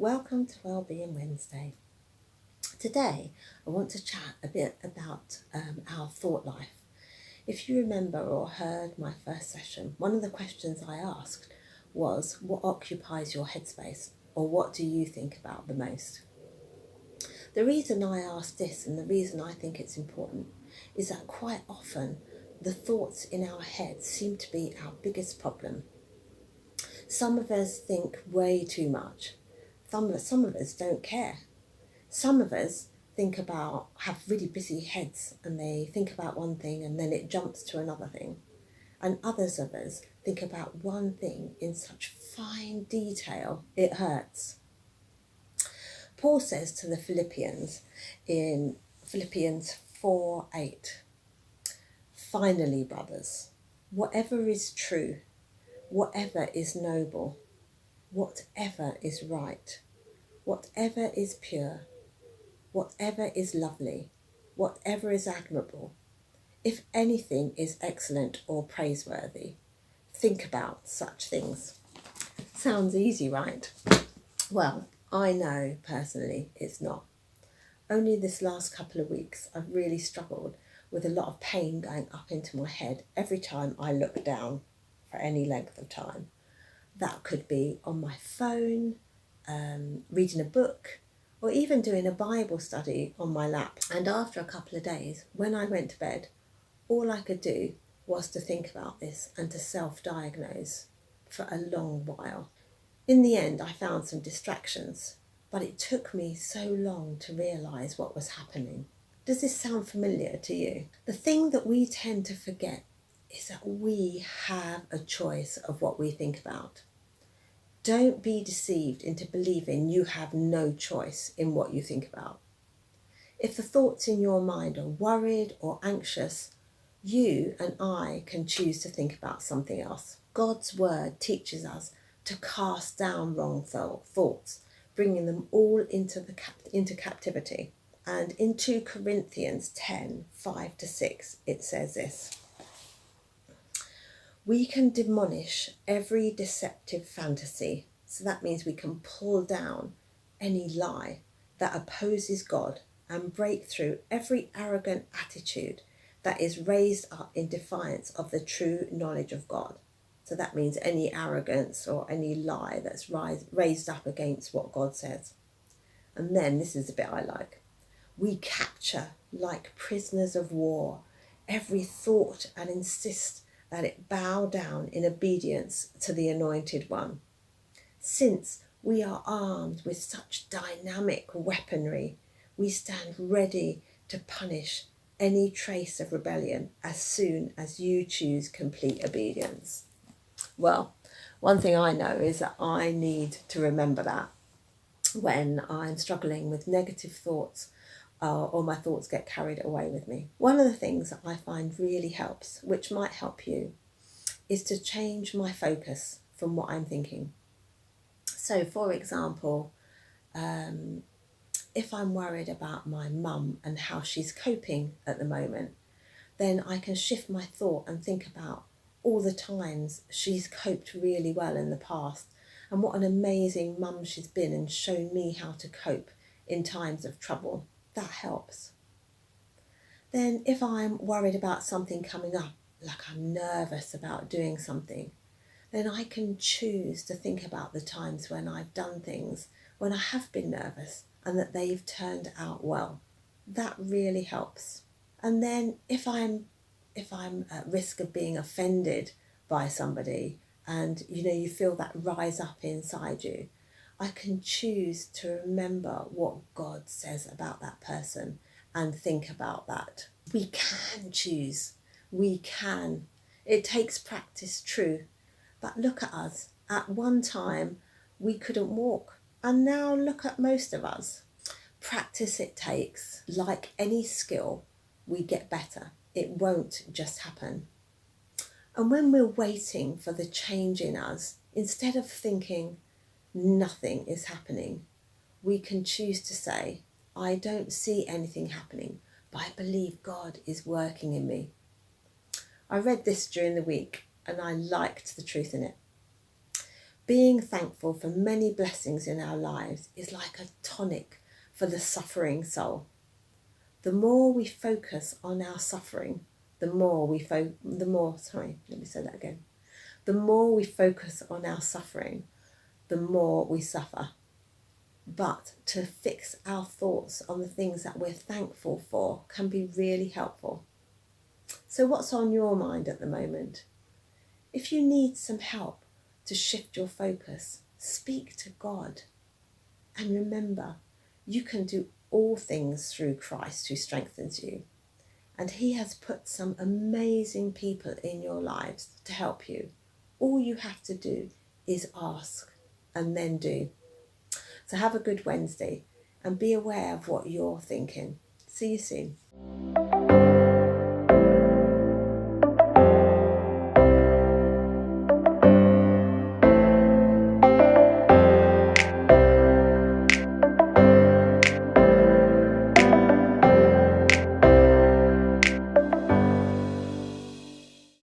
welcome to Wellbeing Wednesday. Today I want to chat a bit about our thought life. If you remember or heard my first session, one of the questions I asked was, what occupies your headspace, or what do you think about the most? The reason I asked this, and the reason I think it's important, is that quite often the thoughts in our heads seem to be our biggest problem. Some of us think way too much. Some of us don't care. Some of us have really busy heads, and they think about one thing and then it jumps to another thing. And others of us think about one thing in such fine detail it hurts. Paul says to the Philippians in Philippians 4:8, "Finally, brothers, whatever is true, whatever is noble, whatever is right, whatever is pure, whatever is lovely, whatever is admirable, if anything is excellent or praiseworthy, think about such things." Sounds easy, right? Well, I know personally it's not. Only this last couple of weeks I've really struggled with a lot of pain going up into my head every time I look down for any length of time. That could be on my phone, reading a book, or even doing a Bible study on my lap. And after a couple of days, when I went to bed, all I could do was to think about this and to self-diagnose for a long while. In the end, I found some distractions, but it took me so long to realise what was happening. Does this sound familiar to you? The thing that we tend to forget is that we have a choice of what we think about. Don't be deceived into believing you have no choice in what you think about. If the thoughts in your mind are worried or anxious, you and I can choose to think about something else. God's word teaches us to cast down wrong thoughts, bringing them all into captivity. And in 2 Corinthians 10:5-6, it says this: "We can demolish every deceptive fantasy." So that means we can pull down any lie that opposes God and break through every arrogant attitude that is raised up in defiance of the true knowledge of God. So that means any arrogance or any lie that's raised up against what God says. And then this is the bit I like. "We capture like prisoners of war every thought and insist that it bow down in obedience to the Anointed One. Since we are armed with such dynamic weaponry, we stand ready to punish any trace of rebellion as soon as you choose complete obedience." Well, one thing I know is that I need to remember that when I'm struggling with negative thoughts or my thoughts get carried away with me. One of the things that I find really helps, which might help you, is to change my focus from what I'm thinking. So, for example, if I'm worried about my mum and how she's coping at the moment, then I can shift my thought and think about all the times she's coped really well in the past and what an amazing mum she's been and shown me how to cope in times of trouble. That helps. Then if I'm worried about something coming up, like I'm nervous about doing something, then I can choose to think about the times when I've done things, when I have been nervous and that they've turned out well. That really helps. And then if I'm at risk of being offended by somebody and you feel that rise up inside you, I can choose to remember what God says about that person and think about that. We can choose. We can. It takes practice, true. But look at us. At one time, we couldn't walk. And now look at most of us. Practice it takes. Like any skill, we get better. It won't just happen. And when we're waiting for the change in us, instead of thinking nothing is happening, we can choose to say, I don't see anything happening, but I believe God is working in me. I read this during the week and I liked the truth in it. Being thankful for many blessings in our lives is like a tonic for the suffering soul. The more we focus on our suffering, the more we focus on our suffering, the more we suffer. But to fix our thoughts on the things that we're thankful for can be really helpful. So what's on your mind at the moment? If you need some help to shift your focus, speak to God. And remember, you can do all things through Christ who strengthens you. And he has put some amazing people in your lives to help you. All you have to do is ask and then do. So have a good Wednesday and be aware of what you're thinking. See you soon.